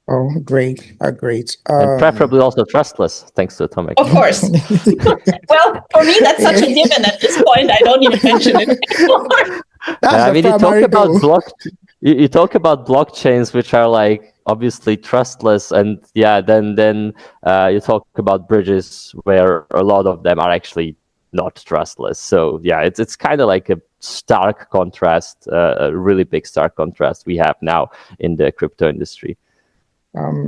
Oh, great. Great. And preferably also trustless, thanks to Atomiq. Of course. Well, for me, that's such a given at this point. I don't even mention it anymore. That's the primary goal. You talk about blockchains, which are like obviously trustless, and then you talk about bridges where a lot of them are actually not trustless. So yeah, it's kind of like a stark contrast, a really big stark contrast we have now in the crypto industry.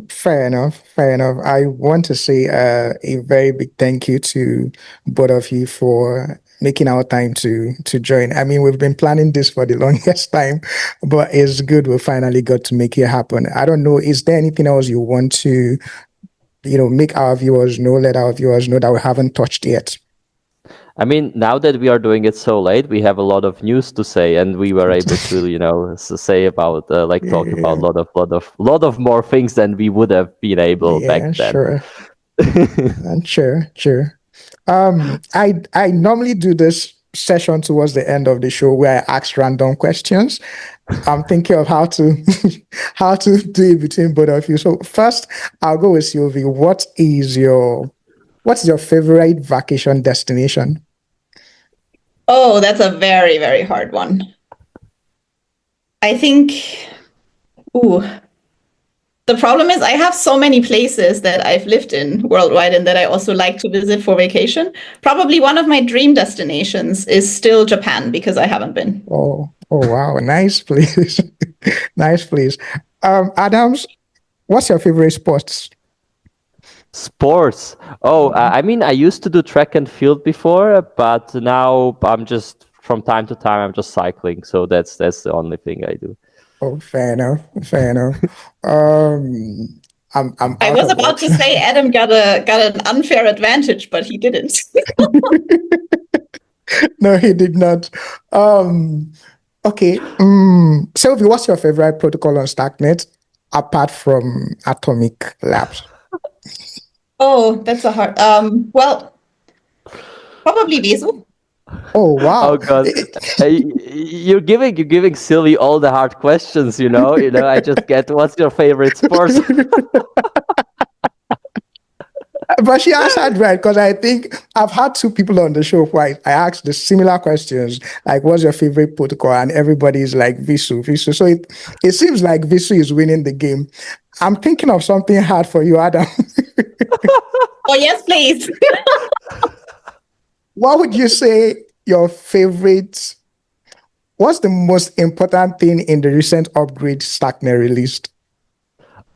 Fair enough. I want to say a very big thank you to both of you for making our time to join. I mean, we've been planning this for the longest time, but it's good we finally got to make it happen. I don't know, is there anything else you want to, make our viewers know, let our viewers know that we haven't touched yet? I mean, now that we are doing it so late, we have a lot of news to say, and we were able to, say about, talk about a lot of more things than we would have been able back then. Sure. Sure. I normally do this session towards the end of the show where I ask random questions. I'm thinking of how to do it between both of you. So first, I'll go with Sylvie. What's your favorite vacation destination? Oh, that's a very, very hard one. I think, the problem is I have so many places that I've lived in worldwide and that I also like to visit for vacation. Probably one of my dream destinations is still Japan, because I haven't been. Oh wow, nice place. Nice place. Adams, what's your favorite sports? Sports. I mean, I used to do track and field before, but now I'm just from time to time I'm just cycling. So that's the only thing I do. Oh, fair enough. I was about to say Adam got an unfair advantage, but he didn't. No, he did not. Okay. Sylvie, what's your favorite protocol on Starknet apart from Atomiq Labs? Oh, that's a hard. Well, probably Vesu. Oh wow! Oh god, you're giving Sylvie all the hard questions. I just get what's your favorite sport. But she answered right, because I think I've had two people on the show where I asked the similar questions, like what's your favorite protocol, and everybody's like Vesu. So it seems like Vesu is winning the game. I'm thinking of something hard for you, Adam. Oh yes, please. What would you say your favorite? What's the most important thing in the recent upgrade Starknet released?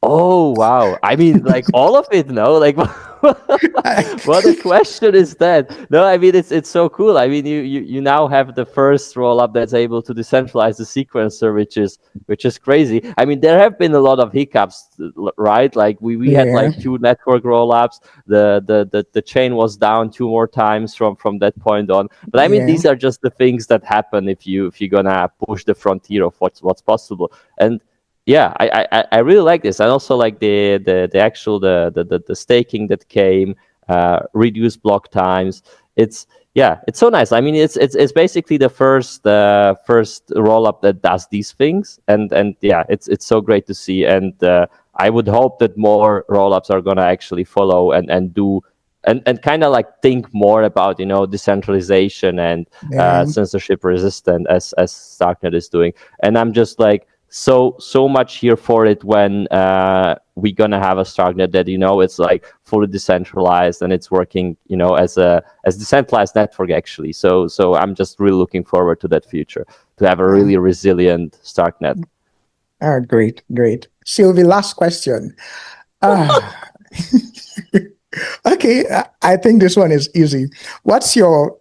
Oh wow! I mean, like all of it, no? Like, what a question is that? No, I mean it's so cool. I mean, you now have the first rollup that's able to decentralize the sequencer, which is crazy. I mean, there have been a lot of hiccups, right? Like we had like 2 network rollups. The chain was down 2 more times from that point on. But I mean, these are just the things that happen if you're gonna push the frontier of what's possible. And yeah, I really like this. I also like the actual the staking that came, reduced block times. It's so nice. I mean, it's basically the first rollup that does these things, and yeah, it's so great to see. And I would hope that more rollups are gonna actually follow and do. And kind of like think more about decentralization and censorship resistant as Starknet is doing. And I'm just like so much here for it when we're gonna have a Starknet that it's like fully decentralized and it's working as decentralized network actually. So I'm just really looking forward to that future, to have a really resilient Starknet. Great. Sylvie, last question. Okay, I think this one is easy. What's your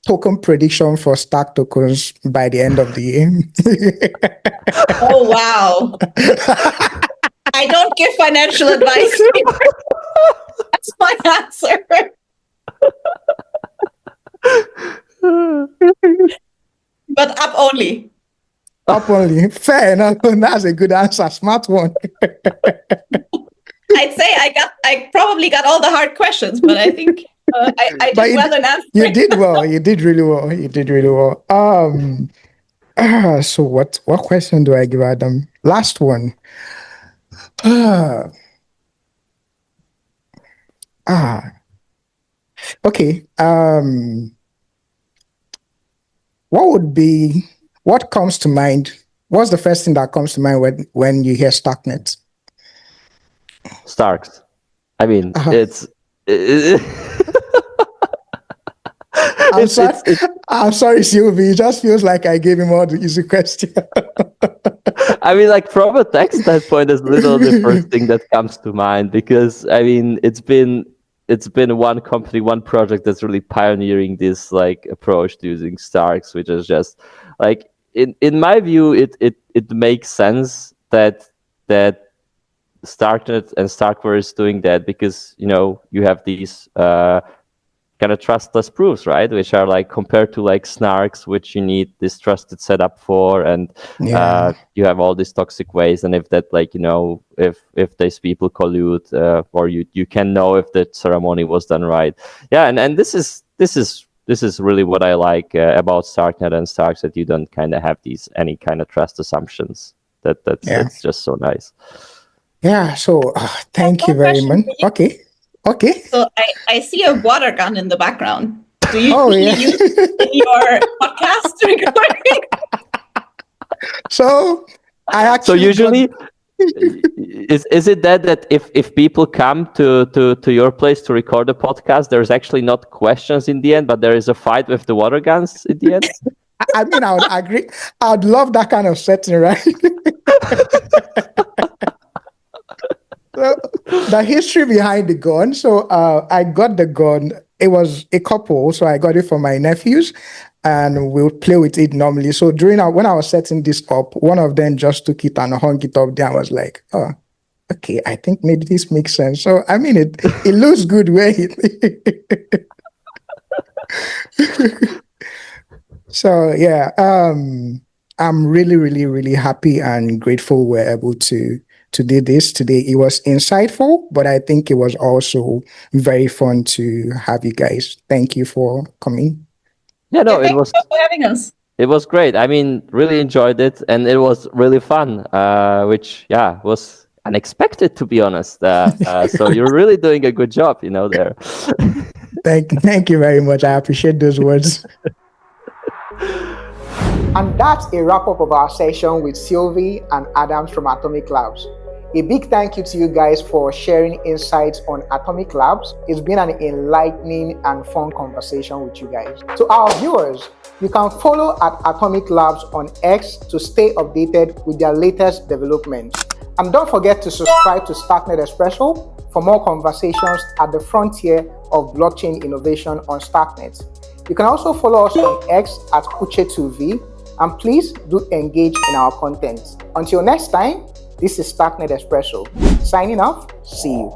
token prediction for Stark tokens by the end of the year? Oh, wow. I don't give financial advice. That's my answer. But up only. Up only. Fair enough. That's a good answer. Smart one. I'd say I probably got all the hard questions, but I think I did well in answering. You did well. You did really well. So what question do I give Adam? Last one. Okay. What comes to mind? What's the first thing that comes to mind when you hear Starknet? Starks. I mean, I'm sorry, Sylvie. It just feels like I gave him all the easy question. I mean, like from a tech standpoint, there's literally the first thing that comes to mind, because I mean, it's been one company, one project that's really pioneering this like approach to using Starks, which is just like in my view, it makes sense that Starknet and Starknet is doing that, because you have these kind of trustless proofs, right? Which are like compared to like snarks, which you need this trusted setup for, and you have all these toxic ways. And if that if these people collude, or you can know if the ceremony was done right. Yeah, and this is really what I like about Starknet and Starks, that you don't kind of have any kind of trust assumptions. That's just so nice. Yeah. So thank you very much. Okay. So I see a water gun in the background. Do you use it in your podcast recording? So I actually. So usually, is it that if people come to your place to record a podcast, there's actually not questions in the end, but there is a fight with the water guns in the end? I mean, I would agree. I'd love that kind of setting, right? So, the history behind the gun. So I got the gun. It was a couple, so I got it for my nephews, and we'll play with it normally. So when I was setting this up, one of them just took it and hung it up there. I was like, oh, okay, I think maybe this makes sense. So I mean, it looks good where it. So yeah, I'm really, really, really happy and grateful we're able to do this today. It was insightful, but I think it was also very fun to have you guys. Thank you for coming. Yeah, no, it was for having us. It was great. I mean, really enjoyed it, and it was really fun, which was unexpected, to be honest. So you're really doing a good job, there. Thank you very much. I appreciate those words. And that's a wrap-up of our session with Sylvie and Adam from Atomiq Labs. A big thank you to you guys for sharing insights on Atomiq Labs. It's been an enlightening and fun conversation with you guys. To our viewers, you can follow at Atomiq Labs on X to stay updated with their latest developments. And don't forget to subscribe to Starknet Espresso for more conversations at the frontier of blockchain innovation on Starknet. You can also follow us on X at Uche2V, and please do engage in our content. Until next time, this is Starknet Espresso. Signing off, see you.